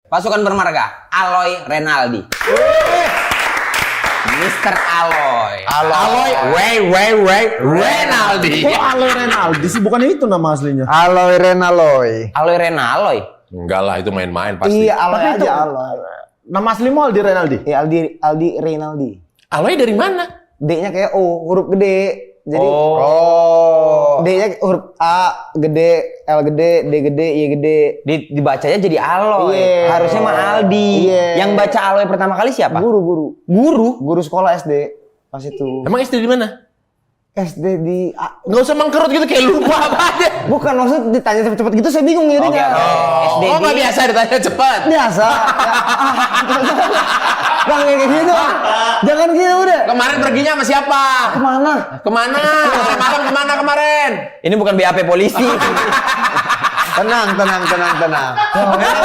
Pasukan bermarga, Aloy Renaldi. Mr. Aloy. Aloy, Renaldi. Kok Aloy Renaldi sih? Bukannya itu nama aslinya? Aloy Renaloy. Aloy Renaloy. Enggak lah, itu main-main pasti. Iya, Aloy Tapi aja itu- Aloy. Nama aslimu Aldi Renaldi? Iya, Aldi Renaldi. Aloy dari mana? D-nya kayak O, huruf gede. Jadi Oh. D-nya huruf A gede, L gede, D gede, Y gede. Dibacanya jadi Aloy. Iya. Harusnya mah Aldi. Iya. Yang baca Aloy pertama kali siapa? Guru. Guru. Guru sekolah SD pas itu. Emang istri di mana? SD di Nggak usah mangkerut gitu kayak lupa apa aja. bukan maksud ditanya cepet-cepet gitu saya bingung jadinya. SD Oh, nggak di- biasa ditanya cepat. Biasa. Bang kayak gitu. Jangan gitu udah. Kemarin perginya sama siapa? Kemana? Kemana? Malam kemana kemarin? Ini bukan BAP polisi. Tenang.